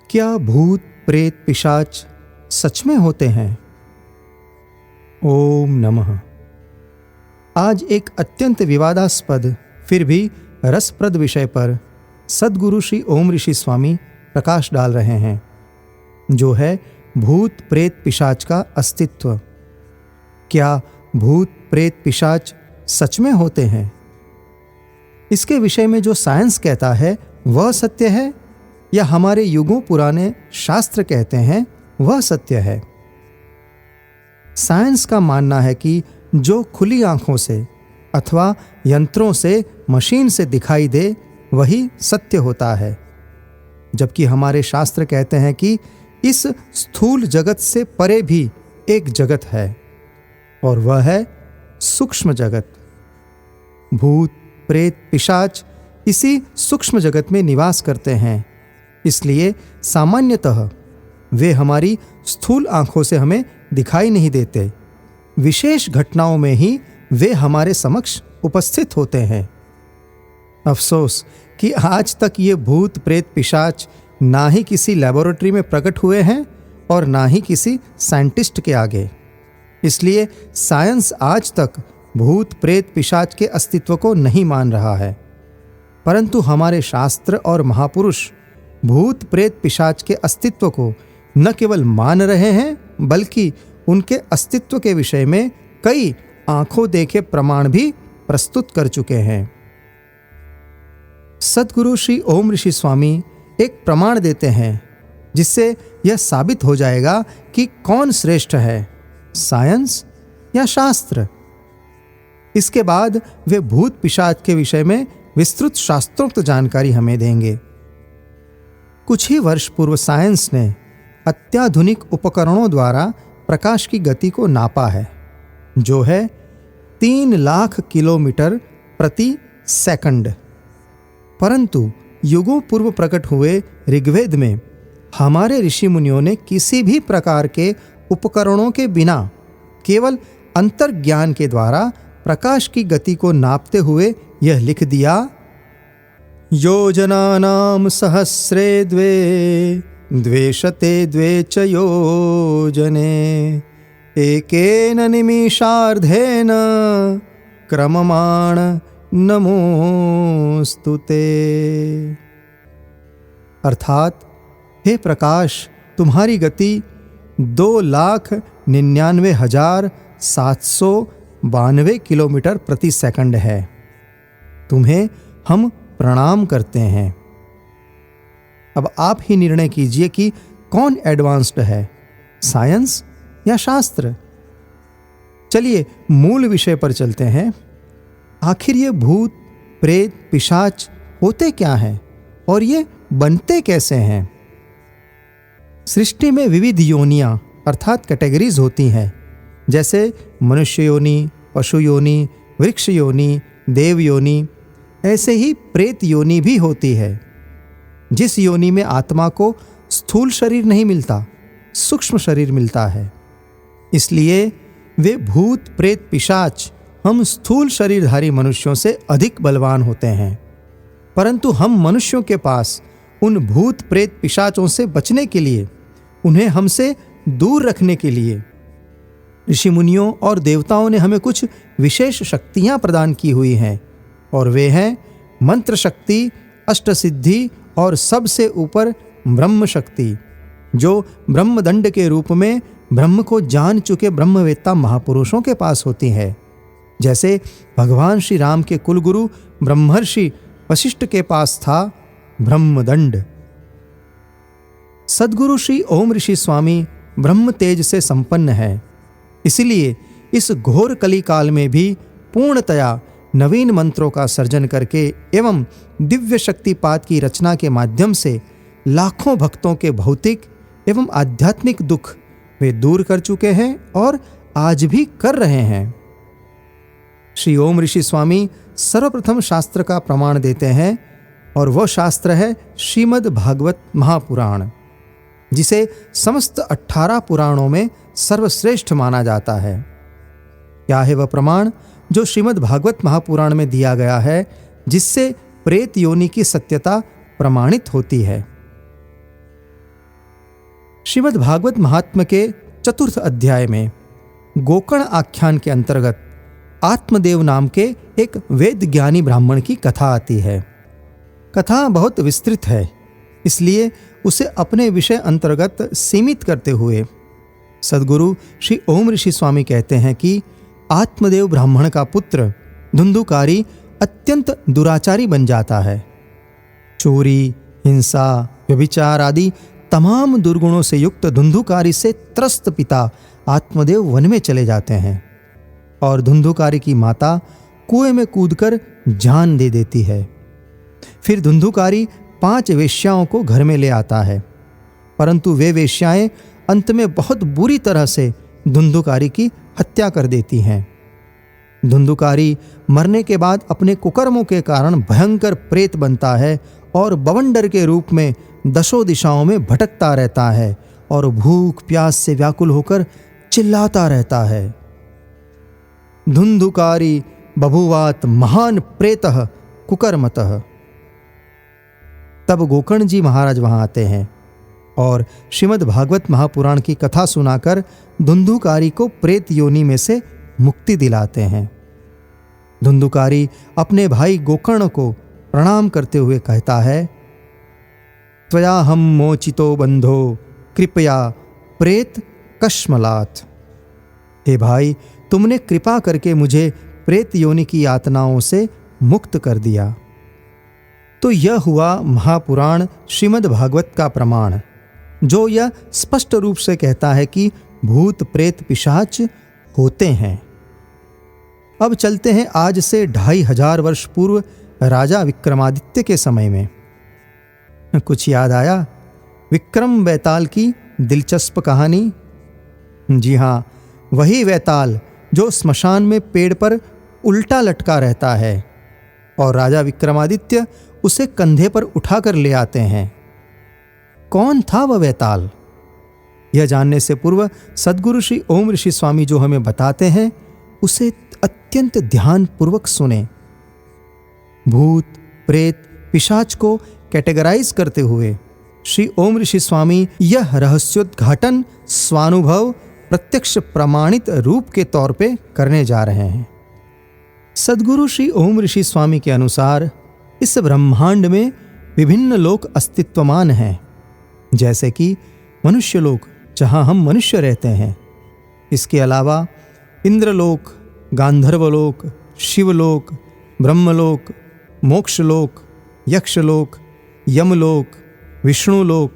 क्या भूत प्रेत पिशाच सच में होते हैं? ओम नमः। आज एक अत्यंत विवादास्पद फिर भी रसप्रद विषय पर सद्गुरु श्री ओम ऋषि स्वामी प्रकाश डाल रहे हैं, जो है भूत प्रेत पिशाच का अस्तित्व। क्या भूत प्रेत पिशाच सच में होते हैं? इसके विषय में जो साइंस कहता है वह सत्य है, या हमारे युगों पुराने शास्त्र कहते हैं वह सत्य है? साइंस का मानना है कि जो खुली आंखों से अथवा यंत्रों से, मशीन से दिखाई दे वही सत्य होता है, जबकि हमारे शास्त्र कहते हैं कि इस स्थूल जगत से परे भी एक जगत है, और वह है सूक्ष्म जगत। भूत प्रेत पिशाच इसी सूक्ष्म जगत में निवास करते हैं, इसलिए सामान्यतः वे हमारी स्थूल आंखों से हमें दिखाई नहीं देते। विशेष घटनाओं में ही वे हमारे समक्ष उपस्थित होते हैं। अफसोस कि आज तक ये भूत प्रेत पिशाच ना ही किसी लेबोरेटरी में प्रकट हुए हैं और ना ही किसी साइंटिस्ट के आगे। इसलिए साइंस आज तक भूत प्रेत पिशाच के अस्तित्व को नहीं मान रहा है, परंतु हमारे शास्त्र और महापुरुष भूत प्रेत पिशाच के अस्तित्व को न केवल मान रहे हैं, बल्कि उनके अस्तित्व के विषय में कई आंखों देखे प्रमाण भी प्रस्तुत कर चुके हैं। सद्गुरु श्री ओम ऋषि स्वामी एक प्रमाण देते हैं, जिससे यह साबित हो जाएगा कि कौन श्रेष्ठ है, साइंस या शास्त्र। इसके बाद वे भूत पिशाच के विषय में विस्तृत शास्त्रोक्त जानकारी हमें देंगे। कुछ ही वर्ष पूर्व साइंस ने अत्याधुनिक उपकरणों द्वारा प्रकाश की गति को नापा है, जो है 3 लाख किलोमीटर प्रति सेकंड। परंतु युगों पूर्व प्रकट हुए ऋग्वेद में हमारे ऋषि मुनियों ने किसी भी प्रकार के उपकरणों के बिना केवल अंतर्ज्ञान के द्वारा प्रकाश की गति को नापते हुए यह लिख दिया, योजनानाम सहस्रे द्वेशते द्वे च योजने एकेन निमिषार्धेन क्रममाण नमोस्तुते। अर्थात, हे प्रकाश, तुम्हारी गति 2,99,792 किलोमीटर प्रति सेकंड है। तुम्हें हम प्रणाम करते हैं। अब आप ही निर्णय कीजिए कि कौन एडवांस्ड है, साइंस या शास्त्र। चलिए मूल विषय पर चलते हैं। आखिर ये भूत प्रेत पिशाच होते क्या हैं और ये बनते कैसे हैं? सृष्टि में विविध योनियां अर्थात कैटेगरीज होती हैं, जैसे मनुष्य योनि, पशु योनि, वृक्ष योनि, देव योनि। ऐसे ही प्रेत योनि भी होती है, जिस योनि में आत्मा को स्थूल शरीर नहीं मिलता, सूक्ष्म शरीर मिलता है। इसलिए वे भूत प्रेत पिशाच हम स्थूल शरीरधारी मनुष्यों से अधिक बलवान होते हैं, परंतु हम मनुष्यों के पास उन भूत प्रेत पिशाचों से बचने के लिए, उन्हें हमसे दूर रखने के लिए ऋषि मुनियों और देवताओं ने हमें कुछ विशेष शक्तियां प्रदान की हुई हैं, और वे हैं मंत्र शक्ति, अष्टसिद्धि और सबसे ऊपर ब्रह्म शक्ति, जो ब्रह्मदंड के रूप में ब्रह्म को जान चुके ब्रह्मवेत्ता महापुरुषों के पास होती है। जैसे भगवान श्री राम के कुलगुरु ब्रह्मर्षि वशिष्ठ के पास था ब्रह्मदंड। सद्गुरु श्री ओम ऋषि स्वामी ब्रह्म तेज से संपन्न है, इसलिए इस घोर कली काल में भी पूर्णतया नवीन मंत्रों का सर्जन करके एवं दिव्य शक्तिपात की रचना के माध्यम से लाखों भक्तों के भौतिक एवं आध्यात्मिक दुख वे दूर कर चुके हैं और आज भी कर रहे हैं। श्री ओम ऋषि स्वामी सर्वप्रथम शास्त्र का प्रमाण देते हैं, और वह शास्त्र है श्रीमद् भागवत महापुराण, जिसे समस्त 18 पुराणों में सर्वश्रेष्ठ माना जाता है। क्या है वह प्रमाण जो श्रीमद् भागवत महापुराण में दिया गया है, जिससे प्रेत योनि की सत्यता प्रमाणित होती है? श्रीमद् भागवत महात्म्य के 4th अध्याय में गोकर्ण आख्यान के अंतर्गत आत्मदेव नाम के एक वेद ज्ञानी ब्राह्मण की कथा आती है। कथा बहुत विस्तृत है, इसलिए उसे अपने विषय अंतर्गत सीमित करते हुए सद्गुरु श्री ओम ऋषि स्वामी कहते हैं कि आत्मदेव ब्राह्मण का पुत्र धुंधुकारी अत्यंत दुराचारी बन जाता है। चोरी, हिंसा, व्यभिचार आदि तमाम दुर्गुणों से युक्त धुंधुकारी से त्रस्त पिता आत्मदेव वन में चले जाते हैं और धुंधुकारी की माता कुएं में कूदकर जान दे देती है। फिर धुंधुकारी 5 वेश्याओं को घर में ले आता है, परंतु वे वेश्याएं अंत में बहुत बुरी तरह से धुंधुकारी की हत्या कर देती हैं। धुंधुकारी मरने के बाद अपने कुकर्मों के कारण भयंकर प्रेत बनता है और बवंडर के रूप में 10 दिशाओं में भटकता रहता है और भूख प्यास से व्याकुल होकर चिल्लाता रहता है। धुंधुकारी बभुवात महान प्रेतः कुकर्मतः। तब गोकर्ण जी महाराज वहां आते हैं और श्रीमद् भागवत महापुराण की कथा सुनाकर धुंधुकारी को प्रेत योनि में से मुक्ति दिलाते हैं। धुंधुकारी अपने भाई गोकर्ण को प्रणाम करते हुए कहता है, त्वया हम मोचितो बंधो कृपया प्रेत कश्मलात्। हे भाई, तुमने कृपा करके मुझे प्रेत योनि की यातनाओं से मुक्त कर दिया। तो यह हुआ महापुराण श्रीमद् भागवत का प्रमाण, जो यह स्पष्ट रूप से कहता है कि भूत प्रेत पिशाच होते हैं। अब चलते हैं आज से 2500 वर्ष पूर्व राजा विक्रमादित्य के समय में। कुछ याद आया विक्रम बैताल की दिलचस्प कहानी? जी हाँ, वही बैताल जो स्मशान में पेड़ पर उल्टा लटका रहता है और राजा विक्रमादित्य उसे कंधे पर उठाकर ले आते हैं। कौन था वह बैताल? यह जानने से पूर्व सद्गुरु श्री ओम ऋषि स्वामी जो हमें बताते हैं, उसे अत्यंत ध्यानपूर्वक सुने। भूत प्रेत पिशाच को कैटेगराइज करते हुए श्री ओम ऋषि स्वामी यह रहस्योद्घाटन स्वानुभव प्रत्यक्ष प्रमाणित रूप के तौर पे करने जा रहे हैं। सद्गुरु श्री ओम ऋषि स्वामी के अनुसार इस ब्रह्मांड में विभिन्न लोक अस्तित्वमान हैं, जैसे कि मनुष्य लोक जहाँ हम मनुष्य रहते हैं। इसके अलावा इंद्रलोक, गांधर्वलोक, शिवलोक, ब्रह्मलोक, मोक्षलोक, यक्षलोक, यमलोक, विष्णुलोक,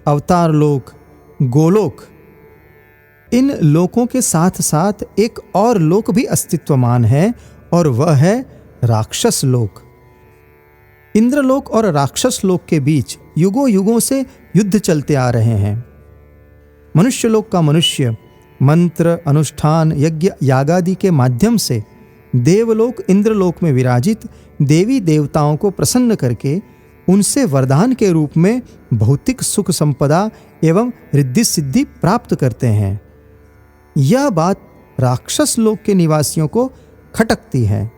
अवतारलोक, गोलोक। इन लोकों के साथ साथ एक और लोक भी अस्तित्वमान है और वह है राक्षस लोक। इंद्रलोक और राक्षस लोक के बीच युगों युगों से युद्ध चलते आ रहे हैं। मनुष्य लोक का मनुष्य मंत्र, अनुष्ठान, यज्ञ यागादि के माध्यम से देवलोक इंद्रलोक में विराजित देवी देवताओं को प्रसन्न करके उनसे वरदान के रूप में भौतिक सुख संपदा एवं रिद्धि सिद्धि प्राप्त करते हैं। यह बात राक्षस लोक के निवासियों को खटकती है,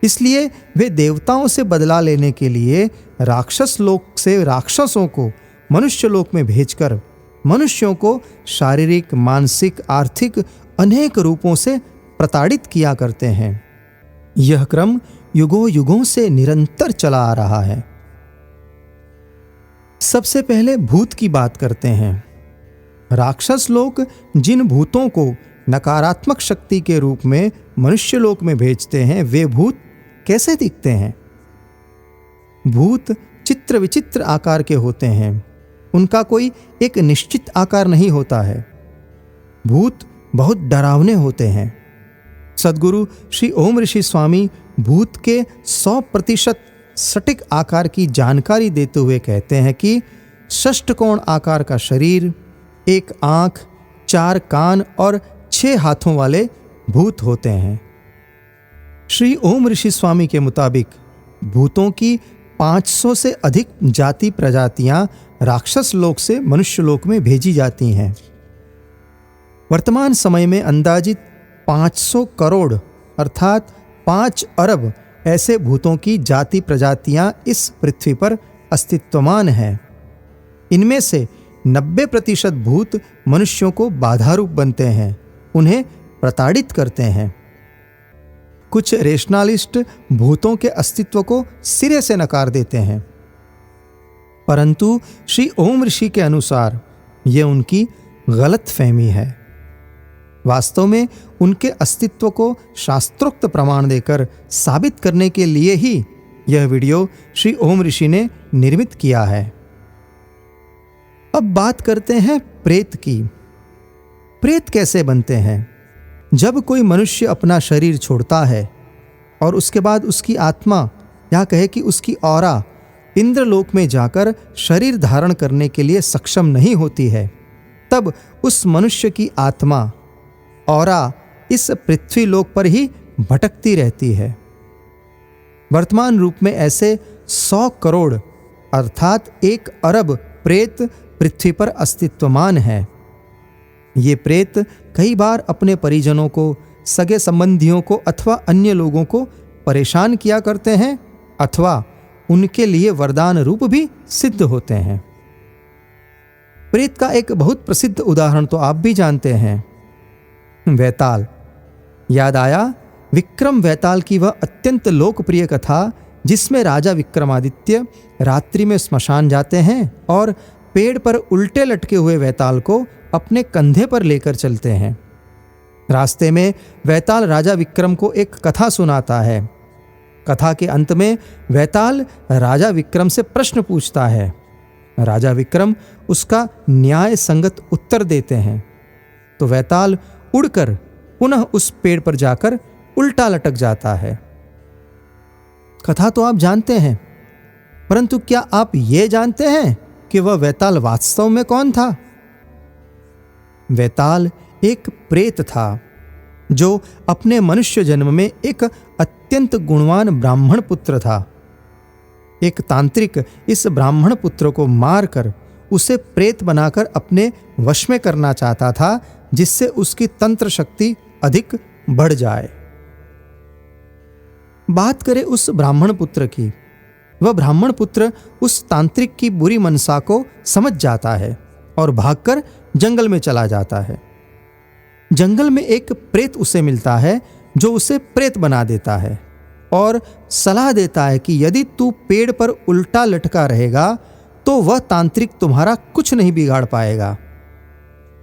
इसलिए वे देवताओं से बदला लेने के लिए राक्षस लोक से राक्षसों को मनुष्य लोक में भेजकर मनुष्यों को शारीरिक, मानसिक, आर्थिक अनेक रूपों से प्रताड़ित किया करते हैं। यह क्रम युगों युगों से निरंतर चला आ रहा है। सबसे पहले भूत की बात करते हैं। राक्षस लोक जिन भूतों को नकारात्मक शक्ति के रूप में मनुष्य लोक में भेजते हैं, वे भूत कैसे दिखते हैं? भूत चित्र विचित्र आकार के होते हैं। उनका कोई एक निश्चित आकार नहीं होता है। भूत बहुत डरावने होते हैं। सद्गुरु श्री ओम ऋषि स्वामी भूत के 100% सटीक आकार की जानकारी देते हुए कहते हैं कि षष्ठकोण आकार का शरीर, 1 आंख, 4 कान और 6 हाथों वाले भूत होते हैं। श्री ओम ऋषि स्वामी के मुताबिक भूतों की 500 से अधिक जाति प्रजातियां राक्षस लोक से मनुष्य लोक में भेजी जाती हैं। वर्तमान समय में अंदाजित 500 करोड़ अर्थात 5 अरब ऐसे भूतों की जाति प्रजातियां इस पृथ्वी पर अस्तित्वमान हैं। इनमें से 90% भूत मनुष्यों को बाधारूप बनते हैं, उन्हें प्रताड़ित करते हैं। कुछ रेशनलिस्ट भूतों के अस्तित्व को सिरे से नकार देते हैं, परंतु श्री ओम ऋषि के अनुसार यह उनकी गलत फहमी है। वास्तव में उनके अस्तित्व को शास्त्रोक्त प्रमाण देकर साबित करने के लिए ही यह वीडियो श्री ओम ऋषि ने निर्मित किया है। अब बात करते हैं प्रेत की। प्रेत कैसे बनते हैं? जब कोई मनुष्य अपना शरीर छोड़ता है और उसके बाद उसकी आत्मा, या कहे कि उसकी ऑरा, इंद्रलोक में जाकर शरीर धारण करने के लिए सक्षम नहीं होती है, तब उस मनुष्य की आत्मा, ऑरा, इस पृथ्वी लोक पर ही भटकती रहती है। वर्तमान रूप में ऐसे 100 करोड़ अर्थात 1 अरब प्रेत पृथ्वी पर अस्तित्वमान है। ये प्रेत कई बार अपने परिजनों को, सगे संबंधियों को अथवा अन्य लोगों को परेशान किया करते हैं अथवा उनके लिए वरदान रूप भी सिद्ध होते हैं। प्रेत का एक बहुत प्रसिद्ध उदाहरण तो आप भी जानते हैं, वैताल। याद आया विक्रम वैताल की वह अत्यंत लोकप्रिय कथा, जिसमें राजा विक्रमादित्य रात्रि में स्मशान जाते हैं और पेड़ पर उल्टे लटके हुए वैताल को अपने कंधे पर लेकर चलते हैं। रास्ते में वैताल राजा विक्रम को एक कथा सुनाता है। कथा के अंत में वैताल राजा विक्रम से प्रश्न पूछता है। राजा विक्रम उसका न्याय संगत उत्तर देते हैं तो वैताल उड़कर पुनः उस पेड़ पर जाकर उल्टा लटक जाता है। कथा तो आप जानते हैं, परंतु क्या आप ये जानते हैं कि वह वैताल वास्तव में कौन था? वैताल एक प्रेत था जो अपने मनुष्य जन्म में एक अत्यंत गुणवान ब्राह्मण पुत्र था। एक तांत्रिक इस ब्राह्मण पुत्र को मारकर उसे प्रेत बनाकर अपने वश में करना चाहता था, जिससे उसकी तंत्र शक्ति अधिक बढ़ जाए। बात करें उस ब्राह्मण पुत्र की, वह ब्राह्मण पुत्र उस तांत्रिक की बुरी मनसा को समझ जाता है और भागकर जंगल में चला जाता है। जंगल में एक प्रेत उसे मिलता है जो उसे प्रेत बना देता है और सलाह देता है कि यदि तू पेड़ पर उल्टा लटका रहेगा तो वह तांत्रिक तुम्हारा कुछ नहीं बिगाड़ पाएगा।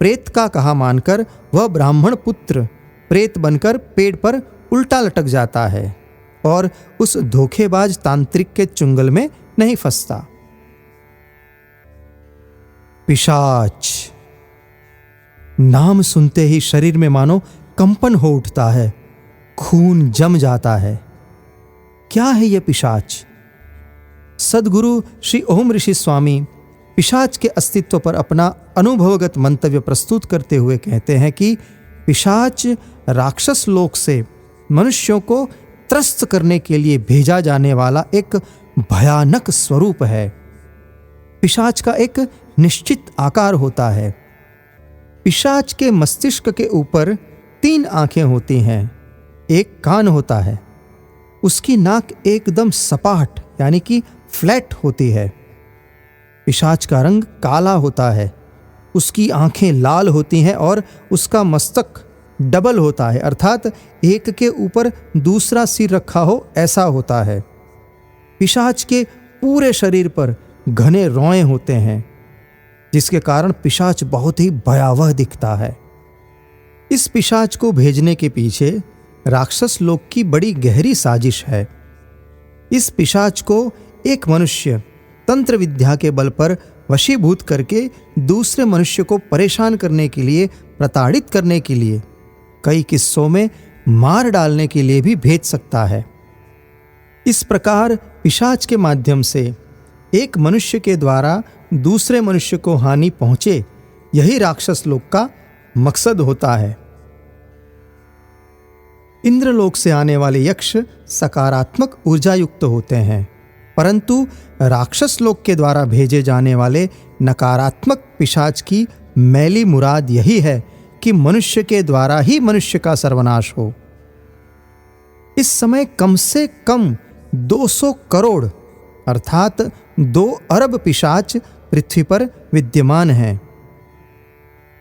प्रेत का कहा मानकर वह ब्राह्मण पुत्र प्रेत बनकर पेड़ पर उल्टा लटक जाता है और उस धोखेबाज तांत्रिक के चुंगल में नहीं फंसता। पिशाच नाम सुनते ही शरीर में मानो कंपन हो उठता है, खून जम जाता है। क्या है यह पिशाच? सद्गुरु श्री ओम ऋषि स्वामी पिशाच के अस्तित्व पर अपना अनुभवगत मंतव्य प्रस्तुत करते हुए कहते हैं कि पिशाच राक्षस लोक से मनुष्यों को त्रस्त करने के लिए भेजा जाने वाला एक भयानक स्वरूप है। पिशाच का एक निश्चित आकार होता है। पिशाच के मस्तिष्क के ऊपर 3 आंखें होती हैं, एक कान होता है, उसकी नाक एकदम सपाट यानी कि फ्लैट होती है। पिशाच का रंग काला होता है, उसकी आंखें लाल होती हैं और उसका मस्तक डबल होता है, अर्थात एक के ऊपर दूसरा सिर रखा हो ऐसा होता है। पिशाच के पूरे शरीर पर घने रोए होते हैं, जिसके कारण पिशाच बहुत ही भयावह दिखता है। इस पिशाच को भेजने के पीछे राक्षस लोक की बड़ी गहरी साजिश है। इस पिशाच को एक मनुष्य तंत्र विद्या के बल पर वशीभूत करके दूसरे मनुष्य को परेशान करने के लिए, प्रताड़ित करने के लिए, कई किस्सों में मार डालने के लिए भी भेज सकता है। इस प्रकार पिशाच के माध्यम से एक मनुष्य के द्वारा दूसरे मनुष्य को हानि पहुंचे, यही राक्षस लोक का मकसद होता है। इंद्रलोक से आने वाले यक्ष सकारात्मक ऊर्जा युक्त होते हैं, परंतु राक्षस लोक के द्वारा भेजे जाने वाले नकारात्मक पिशाच की मैली मुराद यही है कि मनुष्य के द्वारा ही मनुष्य का सर्वनाश हो। इस समय कम से कम 200 करोड़ अर्थात 2 अरब पिशाच पृथ्वी पर विद्यमान हैं।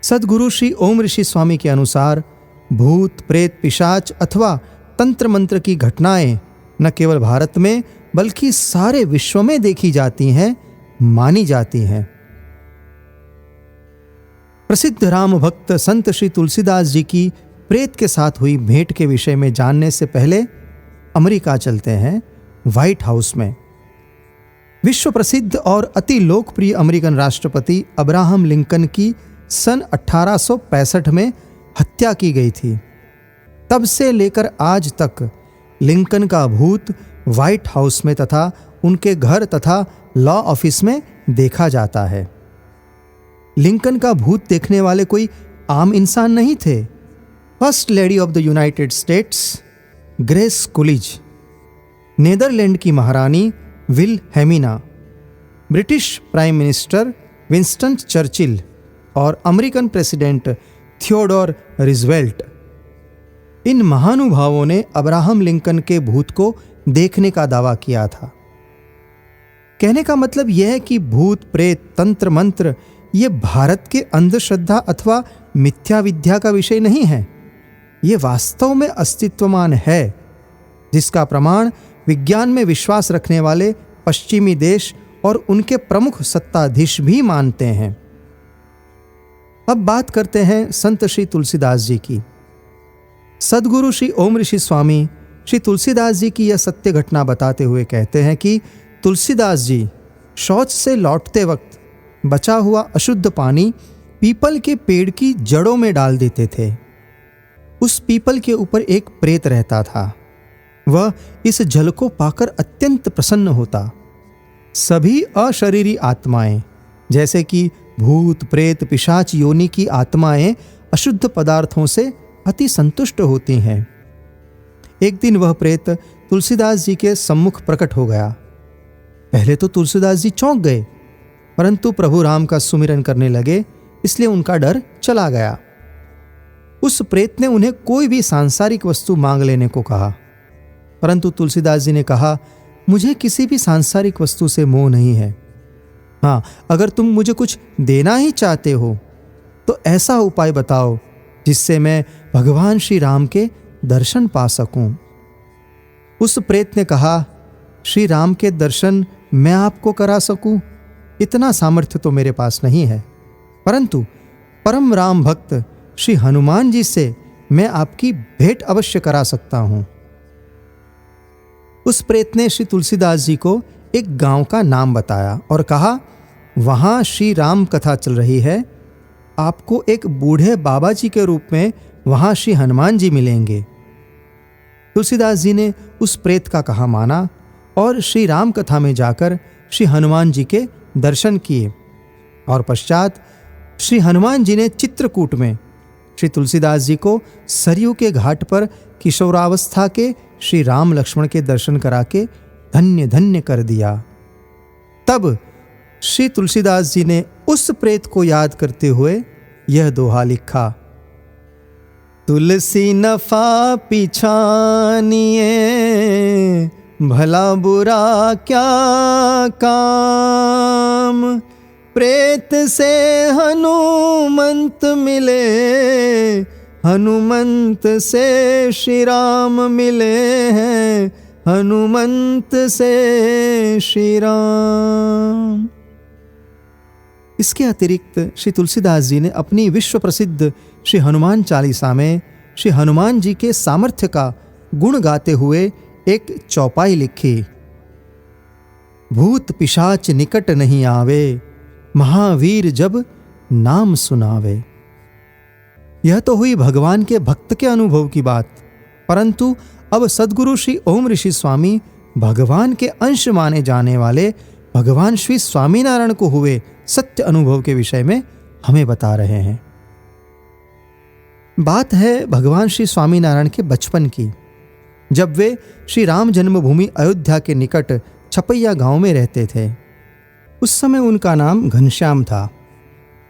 सद्गुरु श्री ओम ऋषि स्वामी के अनुसार भूत प्रेत पिशाच अथवा तंत्र मंत्र की घटनाएं न केवल भारत में बल्कि सारे विश्व में देखी जाती हैं, मानी जाती हैं। प्रसिद्ध राम भक्त संत श्री तुलसीदास जी की प्रेत के साथ हुई भेंट के विषय में जानने से पहले अमेरिका चलते हैं। व्हाइट हाउस में विश्व प्रसिद्ध और अति लोकप्रिय अमेरिकन राष्ट्रपति अब्राहम लिंकन की सन 1865 में हत्या की गई थी। तब से लेकर आज तक लिंकन का भूत व्हाइट हाउस में तथा उनके घर तथा लॉ ऑफिस में देखा जाता है। लिंकन का भूत देखने वाले कोई आम इंसान नहीं थे। First lady of the United States Grace Coolidge, Netherlands की महारानी Wilhelmina, British prime minister Winston Churchill और अमेरिकन प्रेसिडेंट थियोडोर रूजवेल्ट, इन महानुभावों ने अब्राहम लिंकन के भूत को देखने का दावा किया था। कहने का मतलब यह है कि भूत प्रेत तंत्र मंत्र ये भारत के अंधश्रद्धा अथवा मिथ्या विद्या का विषय नहीं है। ये वास्तव में अस्तित्वमान है, जिसका प्रमाण विज्ञान में विश्वास रखने वाले पश्चिमी देश और उनके प्रमुख सत्ताधीश भी मानते हैं। अब बात करते हैं संत श्री तुलसीदास जी की। सद्गुरु श्री ओम ऋषि स्वामी श्री तुलसीदास जी की यह सत्य घटना बताते हुए कहते हैं कि तुलसीदास जी शौच से लौटते वक्त बचा हुआ अशुद्ध पानी पीपल के पेड़ की जड़ों में डाल देते थे। उस पीपल के ऊपर एक प्रेत रहता था। वह इस जल को पाकर अत्यंत प्रसन्न होता। सभी अशरीरी आत्माएं जैसे कि भूत प्रेत पिशाच योनि की आत्माएं अशुद्ध पदार्थों से अति संतुष्ट होती हैं। एक दिन वह प्रेत तुलसीदास जी के सम्मुख प्रकट हो गया। पहले तो तुलसीदास जी चौंक गए, परंतु प्रभु राम का सुमिरन करने लगे, इसलिए उनका डर चला गया। उस प्रेत ने उन्हें कोई भी सांसारिक वस्तु मांग लेने को कहा, परंतु तुलसीदास जी ने कहा, मुझे किसी भी सांसारिक वस्तु से मोह नहीं है। हाँ, अगर तुम मुझे कुछ देना ही चाहते हो तो ऐसा उपाय बताओ जिससे मैं भगवान श्री राम के दर्शन पा सकूं। उस प्रेत ने कहा, श्री राम के दर्शन मैं आपको करा सकूं, इतना सामर्थ्य तो मेरे पास नहीं है, परंतु परम राम भक्त श्री हनुमान जी से मैं आपकी भेंट अवश्य करा सकता हूं। उस प्रेत ने श्री तुलसीदास जी को एक गांव का नाम बताया और कहा, वहां श्री राम कथा चल रही है, आपको एक बूढ़े बाबा जी के रूप में वहां श्री हनुमान जी मिलेंगे। तुलसीदास जी ने उस प्रेत का कहा माना और श्री राम कथा में जाकर श्री हनुमान जी के दर्शन किए और पश्चात श्री हनुमान जी ने चित्रकूट में श्री तुलसीदास जी को सरयू के घाट पर किशोरावस्था के श्री राम लक्ष्मण के दर्शन करा के धन्य धन्य कर दिया। तब श्री तुलसीदास जी ने उस प्रेत को याद करते हुए यह दोहा लिखा, तुलसी नफा पिछानिए भला बुरा क्या काम, प्रेत से हनुमंत मिले, हनुमंत से श्री राम मिले हैं, हनुमंत से श्री राम। इसके अतिरिक्त श्री तुलसीदास जी ने अपनी विश्व प्रसिद्ध श्री हनुमान चालीसा में श्री हनुमान जी के सामर्थ्य का गुण गाते हुए एक चौपाई लिखी, भूत पिशाच निकट नहीं आवे, महावीर जब नाम सुनावे। यह तो हुई भगवान के भक्त के अनुभव की बात, परंतु अब सद्गुरु श्री ओम ऋषि स्वामी भगवान के अंश माने जाने वाले भगवान श्री स्वामीनारायण को हुए सत्य अनुभव के विषय में हमें बता रहे हैं। बात है भगवान श्री स्वामीनारायण के बचपन की, जब वे श्री राम जन्मभूमि अयोध्या के निकट छपैया गांव में रहते थे। उस समय उनका नाम घनश्याम था।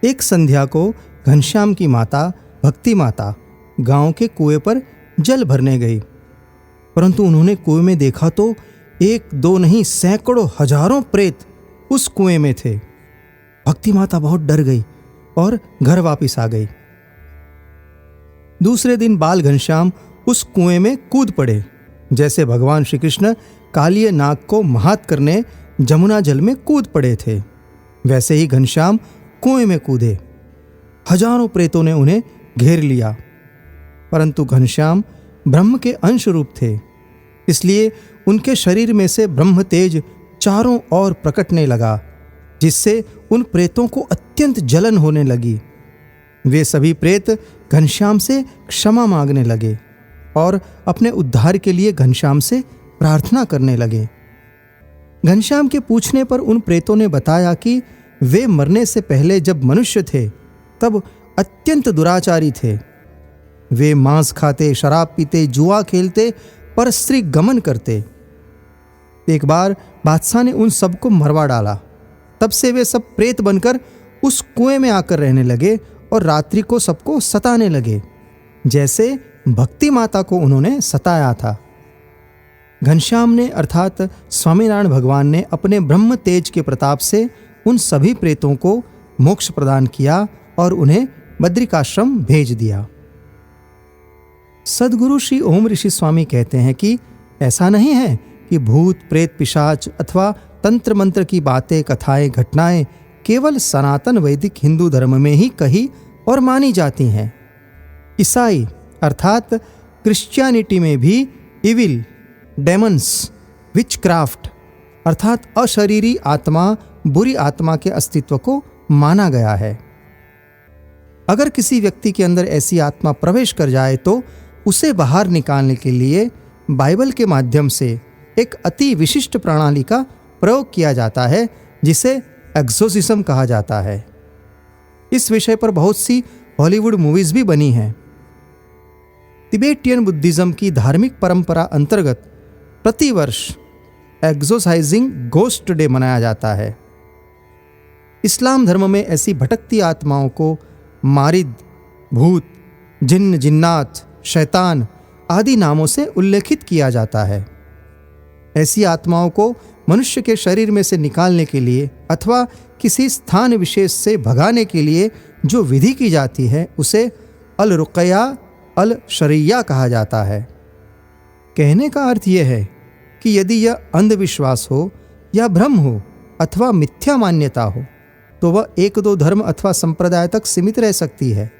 एक संध्या को घनश्याम की माता भक्ति माता गांव के कुएं पर जल भरने गई, परंतु उन्होंने कुएं में देखा तो एक दो नहीं सैकड़ों हजारों प्रेत उस कुएं में थे। भक्ति माता बहुत डर गई और घर वापस आ गई। दूसरे दिन बाल घनश्याम उस कुएं में कूद पड़े जैसे भगवान श्री कृष्ण कालिय नाग को महात करने जमुना जल में कूद पड़े थे, वैसे ही घनश्याम कुएं में कूदे। हजारों प्रेतों ने उन्हें घेर लिया, परंतु घनश्याम ब्रह्म के अंश रूप थे, इसलिए उनके शरीर में से ब्रह्म तेज चारों ओर प्रकटने लगा, जिससे उन प्रेतों को अत्यंत जलन होने लगी। वे सभी प्रेत घनश्याम से क्षमा मांगने लगे और अपने उद्धार के लिए घनश्याम से प्रार्थना करने लगे। घनश्याम के पूछने पर उन प्रेतों ने बताया कि वे मरने से पहले जब मनुष्य थे तब अत्यंत दुराचारी थे। वे मांस खाते, शराब पीते, जुआ खेलते, परस्त्री गमन करते। एक बार बादशाह ने उन सबको मरवा डाला। तब से वे सब प्रेत बनकर उस कुएं में आकर रहने लगे और रात्रि को सबको सताने लगे, जैसे भक्ति माता को उन्होंने सताया था। घनश्याम ने अर्थात स्वामीनारायण भगवान ने अपने ब्रह्म तेज के प्रताप से उन सभी प्रेतों को मोक्ष प्रदान किया और उन्हें बद्रिकाश्रम भेज दिया। सद्गुरु श्री ओम ऋषि स्वामी कहते हैं कि ऐसा नहीं है कि भूत प्रेत पिशाच अथवा तंत्र मंत्र की बातें, कथाएं, घटनाएं केवल सनातन वैदिक हिंदू धर्म में ही कही और मानी जाती हैं। ईसाई अर्थात क्रिश्चियनिटी में भी इविल, डेमन्स, विचक्राफ्ट अर्थात अशरीरी आत्मा, बुरी आत्मा के अस्तित्व को माना गया है। अगर किसी व्यक्ति के अंदर ऐसी आत्मा प्रवेश कर जाए तो उसे बाहर निकालने के लिए बाइबल के माध्यम से एक अति विशिष्ट प्रणाली का प्रयोग किया जाता है, जिसे एक्सोर्सिज्म कहा जाता है। इस विषय पर बहुत सी हॉलीवुड मूवीज भी बनी हैं। तिबेटियन बुद्धिज्म की धार्मिक परंपरा अंतर्गत प्रतिवर्ष एक्सोर्साइजिंग गोस्ट डे मनाया जाता है। इस्लाम धर्म में ऐसी भटकती आत्माओं को मारिद, भूत, जिन्न, जिन्नात, शैतान आदि नामों से उल्लेखित किया जाता है। ऐसी आत्माओं को मनुष्य के शरीर में से निकालने के लिए अथवा किसी स्थान विशेष से भगाने के लिए जो विधि की जाती है उसे अल रुक़या अल शरिया कहा जाता है। कहने का अर्थ यह है कि यदि यह अंधविश्वास हो या भ्रम हो अथवा मिथ्या मान्यता हो तो वह एक दो धर्म अथवा संप्रदाय तक सीमित रह सकती है,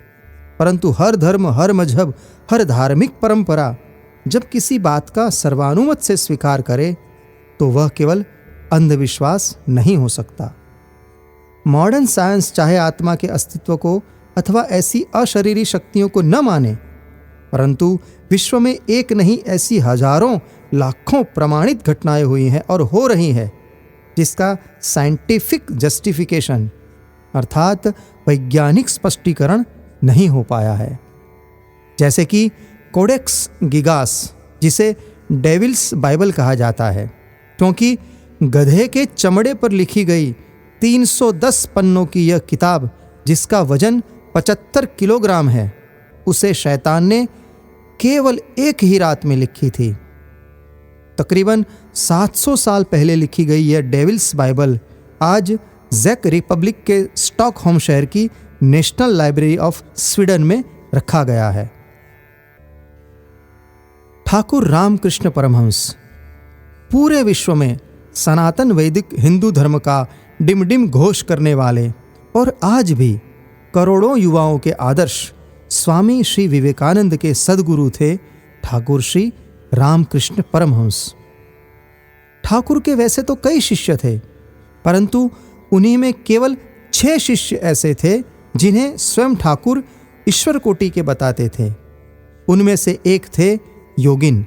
परंतु हर धर्म, हर मजहब, हर धार्मिक परंपरा जब किसी बात का सर्वानुमत से स्वीकार करे तो वह केवल अंधविश्वास नहीं हो सकता। मॉडर्न साइंस चाहे आत्मा के अस्तित्व को अथवा ऐसी अशरीरी शक्तियों को न माने, परंतु विश्व में एक नहीं ऐसी हजारों लाखों प्रमाणित घटनाएं हुई हैं और हो रही हैं जिसका साइंटिफिक जस्टिफिकेशन अर्थात वैज्ञानिक स्पष्टीकरण नहीं हो पाया है। जैसे कि कोडेक्स गिगास, जिसे डेविल्स बाइबल कहा जाता है क्योंकि गधे के चमड़े पर लिखी गई 310 पन्नों की यह किताब जिसका वजन 75 किलोग्राम है, उसे शैतान ने केवल एक ही रात में लिखी थी। तकरीबन 700 साल पहले लिखी गई यह डेविल्स बाइबल आज ज़ेक रिपब्लिक के स्टॉकहोम शहर की नेशनल लाइब्रेरी ऑफ स्वीडन में रखा गया है। ठाकुर रामकृष्ण परमहंस पूरे विश्व में सनातन वैदिक हिंदू धर्म का डिमडिम घोष करने वाले और आज भी करोड़ों युवाओं के आदर्श स्वामी श्री विवेकानंद के सद्गुरु थे ठाकुर श्री रामकृष्ण परमहंस। ठाकुर के वैसे तो कई शिष्य थे, परंतु उन्हीं में केवल 6 शिष्य ऐसे थे जिन्हें स्वयं ठाकुर ईश्वर कोटि के बताते थे। उनमें से एक थे योगिन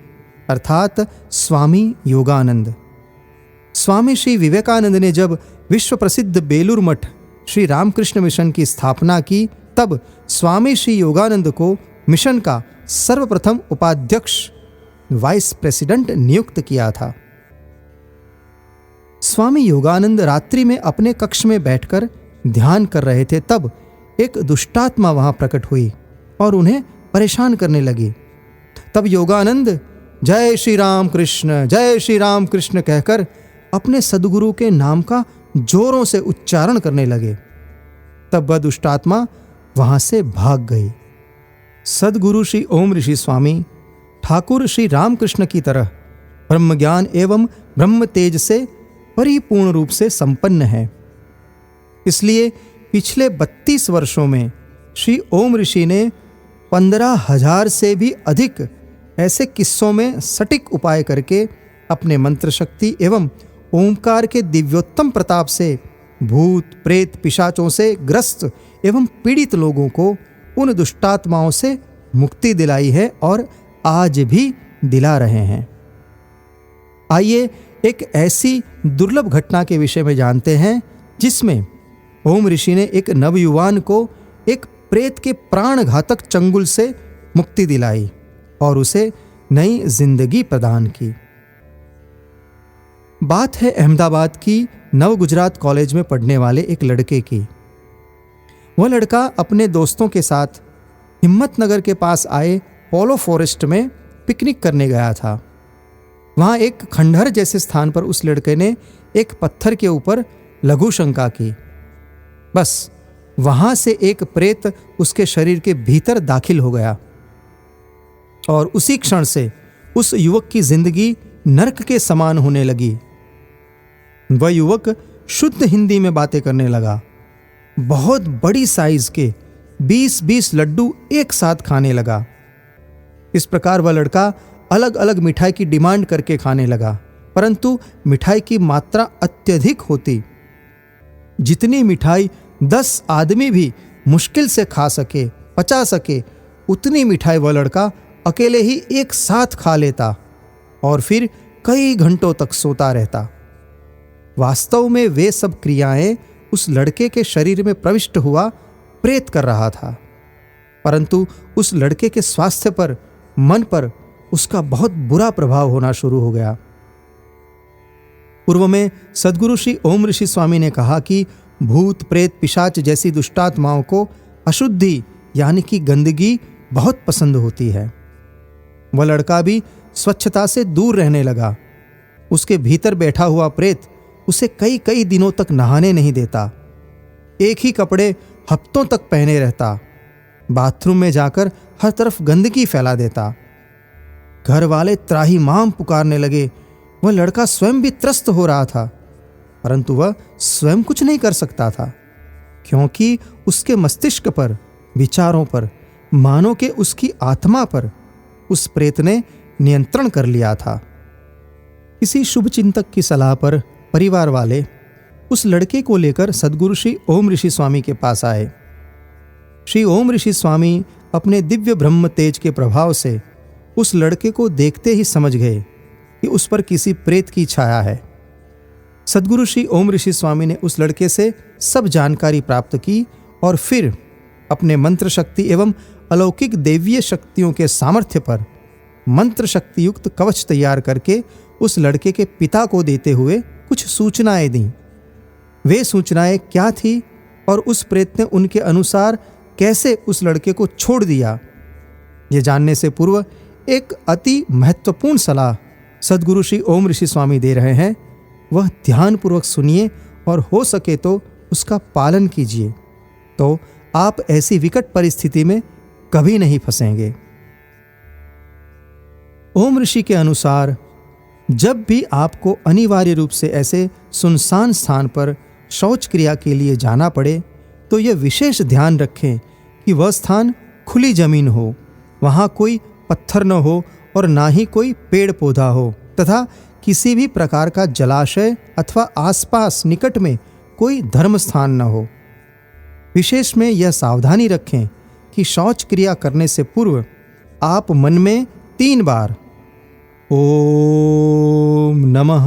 अर्थात स्वामी योगानंद। स्वामी श्री विवेकानंद ने जब विश्व प्रसिद्ध बेलूर मठ श्री रामकृष्ण मिशन की स्थापना की तब स्वामी श्री योगानंद को मिशन का सर्वप्रथम उपाध्यक्ष वाइस प्रेसिडेंट नियुक्त किया था। स्वामी योगानंद रात्रि में अपने कक्ष में बैठकर ध्यान कर रहे थे, तब एक दुष्टात्मा वहां प्रकट हुई और उन्हें परेशान करने लगी। तब योगानंद जय श्री राम कृष्ण कहकर अपने सद्गुरु के नाम का जोरों से उच्चारण करने लगे तब वह दुष्टात्मा वहां से भाग गई। सद्गुरु श्री ओम ऋषि स्वामी ठाकुर श्री रामकृष्ण की तरह ब्रह्म ज्ञान एवं ब्रह्म तेज से परिपूर्ण रूप से संपन्न है। इसलिए पिछले 32 वर्षों में श्री ओम ऋषि ने 15,000 से भी अधिक ऐसे किस्सों में सटीक उपाय करके अपने मंत्र शक्ति एवं ओंकार के दिव्योत्तम प्रताप से भूत प्रेत पिशाचों से ग्रस्त एवं पीड़ित लोगों को उन दुष्टात्माओं से मुक्ति दिलाई है और आज भी दिला रहे हैं। आइए एक ऐसी दुर्लभ घटना के विषय में जानते हैं जिसमें ओम ऋषि ने एक नवयुवान को एक प्रेत के प्राणघातक चंगुल से मुक्ति दिलाई और उसे नई जिंदगी प्रदान की। बात है अहमदाबाद की नव गुजरात कॉलेज में पढ़ने वाले एक लड़के की। वह लड़का अपने दोस्तों के साथ हिम्मतनगर के पास आए पोलो फॉरेस्ट में पिकनिक करने गया था। वहां एक खंडहर जैसे स्थान पर उस लड़के ने एक पत्थर के ऊपर लघु शंका की। बस वहां से एक प्रेत उसके शरीर के भीतर दाखिल हो गया और उसी क्षण से उस युवक की जिंदगी नरक के समान होने लगी। वह युवक शुद्ध हिंदी में बातें करने लगा। बहुत बड़ी साइज के 20-20 लड्डू एक साथ खाने लगा। इस प्रकार वह लड़का अलग अलग मिठाई की डिमांड करके खाने लगा, परंतु मिठाई की मात्रा अत्यधिक होती। जितनी मिठाई 10 आदमी भी मुश्किल से खा सके, पचा सके, उतनी मिठाई वह लड़का अकेले ही एक साथ खा लेता और फिर कई घंटों तक सोता रहता। वास्तव में वे सब क्रियाएं उस लड़के के शरीर में प्रविष्ट हुआ प्रेत कर रहा था, परंतु उस लड़के के स्वास्थ्य पर, मन पर उसका बहुत बुरा प्रभाव होना शुरू हो गया। पूर्व में सद्गुरु श्री ओम ऋषि स्वामी ने कहा कि भूत प्रेत पिशाच जैसी दुष्टात्माओं को अशुद्धि यानी कि गंदगी बहुत पसंद होती है। वह लड़का भी स्वच्छता से दूर रहने लगा। उसके भीतर बैठा हुआ प्रेत उसे कई कई दिनों तक नहाने नहीं देता। एक ही कपड़े हफ्तों तक पहने रहता। बाथरूम में जाकर हर तरफ गंदगी फैला देता। घर वाले त्राहिमाम पुकारने लगे। वह लड़का स्वयं भी त्रस्त हो रहा था, परंतु वह स्वयं कुछ नहीं कर सकता था, क्योंकि उसके मस्तिष्क पर, विचारों पर, मानो के उसकी आत्मा पर उस प्रेत ने नियंत्रण कर लिया था। इसी शुभ चिंतक की सलाह पर परिवार वाले उस लड़के को लेकर सद्गुरु श्री ओम ऋषि स्वामी के पास आए। श्री ओम ऋषि स्वामी अपने दिव्य ब्रह्म तेज के प्रभाव से उस लड़के को देखते ही समझ गए कि उस पर किसी प्रेत की छाया है। सद्गुरु श्री ओम ऋषि स्वामी ने उस लड़के से सब जानकारी प्राप्त की और फिर अपने मंत्र शक्ति एवं अलौकिक देवीय शक्तियों के सामर्थ्य पर मंत्र शक्ति युक्त कवच तैयार करके उस लड़के के पिता को देते हुए कुछ सूचनाएं दी। वे सूचनाएं क्या थी और उस प्रेत ने उनके अनुसार कैसे उस लड़के को छोड़ दिया, ये जानने से पूर्व एक अति महत्वपूर्ण सलाह सद्गुरु श्री ओम ऋषि स्वामी दे रहे हैं। वह ध्यानपूर्वक सुनिए और हो सके तो उसका पालन कीजिए, तो आप ऐसी विकट परिस्थिति में कभी नहीं फंसेंगे। ओम ऋषि के अनुसार जब भी आपको अनिवार्य रूप से ऐसे सुनसान स्थान पर शौच क्रिया के लिए जाना पड़े, तो यह विशेष ध्यान रखें कि वह स्थान खुली जमीन हो, वहाँ कोई पत्थर न हो और ना ही कोई पेड़ पौधा हो, तथा किसी भी प्रकार का जलाशय अथवा आसपास निकट में कोई धर्म स्थान न हो। विशेष में यह सावधानी रखें कि शौच क्रिया करने से पूर्व आप मन में 3 बार ओम नमः,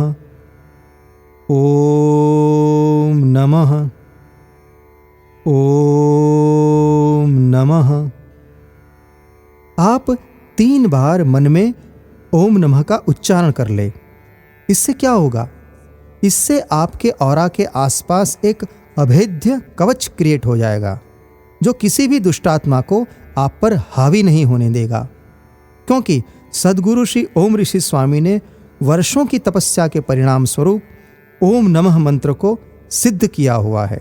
ओम नमः, ओम नमः, आप 3 बार मन में ओम नमः का उच्चारण कर ले। इससे क्या होगा? इससे आपके ऑरा के आसपास एक अभेद्य कवच क्रिएट हो जाएगा, जो किसी भी दुष्टात्मा को आप पर हावी नहीं होने देगा। क्योंकि सद्गुरु श्री ओम ऋषि स्वामी ने वर्षों की तपस्या के परिणाम स्वरूप ओम नमः मंत्र को सिद्ध किया हुआ है,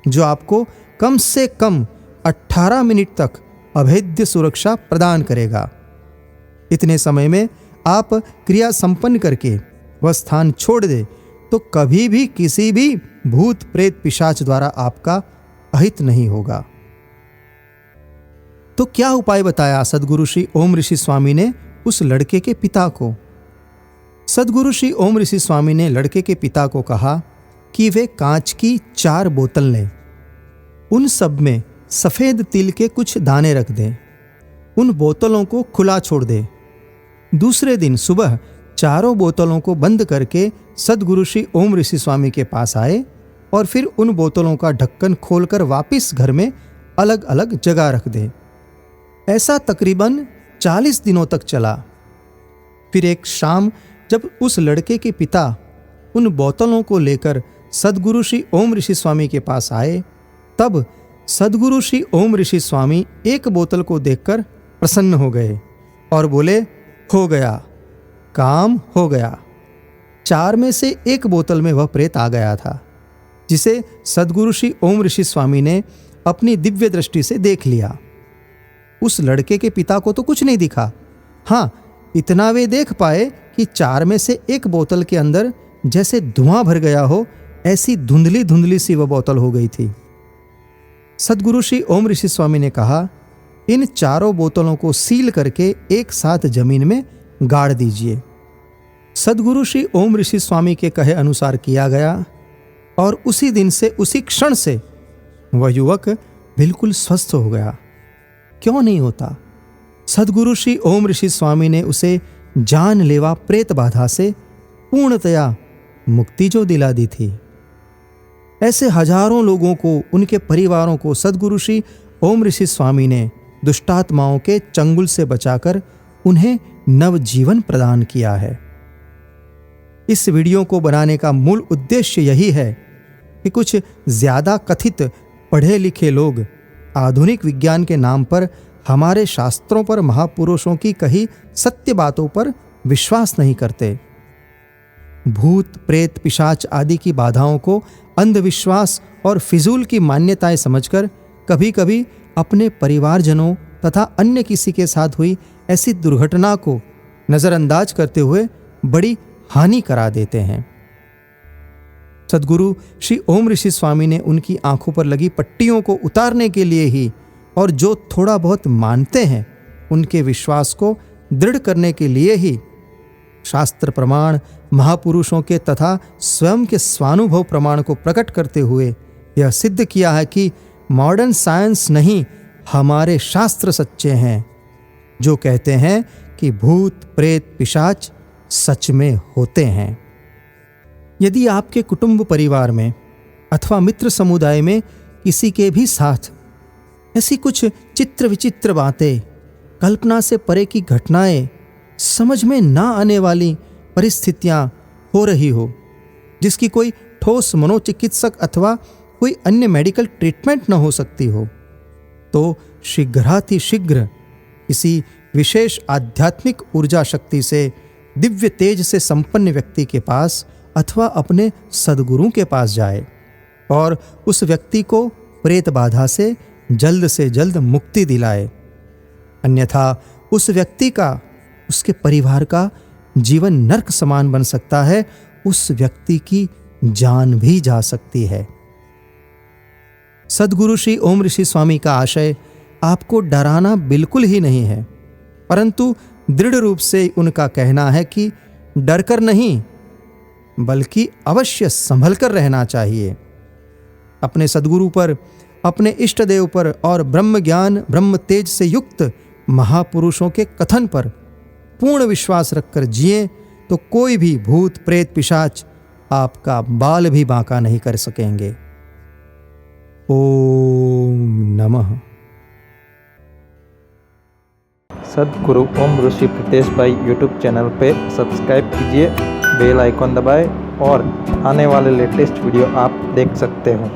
जो आपको कम से कम 18 मिनट तक अभेद्य सुरक्षा प्रदान करेगा। इतने समय में आप क्रिया संपन्न करके वह स्थान छोड़ दे तो कभी भी किसी भी भूत प्रेत पिशाच द्वारा आपका अहित नहीं होगा। तो क्या उपाय बताया सद्गुरु श्री ओम ऋषि स्वामी ने उस लड़के के पिता को? सद्गुरु श्री ओम ऋषि स्वामी ने लड़के के पिता को कहा कि वे कांच की 4 बोतल लें, उन सब में सफेद तिल के कुछ दाने रख दें, उन बोतलों को खुला छोड़ दें। दूसरे दिन सुबह चारों बोतलों को बंद करके सद्गुरु श्री ओम ऋषि स्वामी के पास आए और फिर उन बोतलों का ढक्कन खोलकर वापस घर में अलग अलग जगह रख दें। ऐसा तकरीबन 40 दिनों तक चला। फिर एक शाम जब उस लड़के के पिता उन बोतलों को लेकर सद्गुरु श्री ओम ऋषि स्वामी के पास आए, तब सद्गुरु श्री ओम ऋषि स्वामी एक बोतल को देखकर प्रसन्न हो गए और बोले, हो गया, काम हो गया। 4 में से एक बोतल में वह प्रेत आ गया था, जिसे सद्गुरु श्री ओम ऋषि स्वामी ने अपनी दिव्य दृष्टि से देख लिया। उस लड़के के पिता को तो कुछ नहीं दिखा। हाँ, इतना वे देख पाए कि 4 में से एक बोतल के अंदर जैसे धुआं भर गया हो, ऐसी धुंधली धुंधली सी वह बोतल हो गई थी। सद्गुरु श्री ओम ऋषि स्वामी ने कहा, इन 4 बोतलों को सील करके एक साथ जमीन में गाड़ दीजिए। सद्गुरु श्री ओम ऋषि स्वामी के कहे अनुसार किया गया और उसी दिन से, उसी क्षण से वह युवक बिल्कुल स्वस्थ हो गया। क्यों नहीं होता? सद्गुरु श्री ओम ऋषि स्वामी ने उसे जानलेवा प्रेत बाधा से पूर्णतया मुक्ति जो दिला दी थी। ऐसे हजारों लोगों को, उनके परिवारों को सद्गुरु श्री ओम ऋषि स्वामी ने दुष्टात्माओं के चंगुल से बचाकर उन्हें नवजीवन प्रदान किया है। इस वीडियो को बनाने का मूल उद्देश्य यही है कि कुछ ज्यादा कथित पढ़े लिखे लोग आधुनिक विज्ञान के नाम पर हमारे शास्त्रों पर महापुरुषों की कही सत्य बातों पर विश्वास नहीं करते। भूत प्रेत पिशाच आदि की बाधाओं को अंधविश्वास और फिजूल की मान्यताएं समझकर कभी कभी अपने परिवारजनों तथा अन्य किसी के साथ हुई ऐसी दुर्घटना को नजरअंदाज करते हुए बड़ी हानि करा देते हैं। सद्गुरु श्री ओम ऋषि स्वामी ने उनकी आंखों पर लगी पट्टियों को उतारने के लिए ही और जो थोड़ा बहुत मानते हैं उनके विश्वास को दृढ़ करने के लिए ही शास्त्र प्रमाण, महापुरुषों के तथा स्वयं के स्वानुभव प्रमाण को प्रकट करते हुए यह सिद्ध किया है कि मॉडर्न साइंस नहीं, हमारे शास्त्र सच्चे हैं, जो कहते हैं कि भूत प्रेत पिशाच सच में होते हैं। यदि आपके कुटुंब परिवार में अथवा मित्र समुदाय में किसी के भी साथ ऐसी कुछ चित्र विचित्र बातें, कल्पना से परे की घटनाएं, समझ में ना आने वाली परिस्थितियां हो रही हो, जिसकी कोई ठोस मनोचिकित्सक अथवा कोई अन्य मेडिकल ट्रीटमेंट न हो सकती हो, तो शीघ्रातिशीघ्र किसी विशेष आध्यात्मिक ऊर्जा शक्ति से, दिव्य तेज से संपन्न व्यक्ति के पास अथवा अपने सद्गुरु के पास जाए और उस व्यक्ति को प्रेत बाधा से जल्द मुक्ति दिलाए। अन्यथा उस व्यक्ति का, उसके परिवार का जीवन नर्क समान बन सकता है, उस व्यक्ति की जान भी जा सकती है। सद्गुरु श्री ओम ऋषि स्वामी का आशय आपको डराना बिल्कुल ही नहीं है, परंतु दृढ़ रूप से उनका कहना है कि डरकर नहीं बल्कि अवश्य संभल कर रहना चाहिए। अपने सद्गुरु पर, अपने इष्ट देव पर और ब्रह्म ज्ञान ब्रह्म तेज से युक्त महापुरुषों के कथन पर पूर्ण विश्वास रखकर जिए तो कोई भी भूत प्रेत पिशाच आपका बाल भी बांका नहीं कर सकेंगे। ओम नमः। सद्गुरु ओम ऋषि प्रितेश भाई यूट्यूब चैनल पे सब्सक्राइब कीजिए, बेल आइकॉन दबाएं और आने वाले लेटेस्ट वीडियो आप देख सकते हो।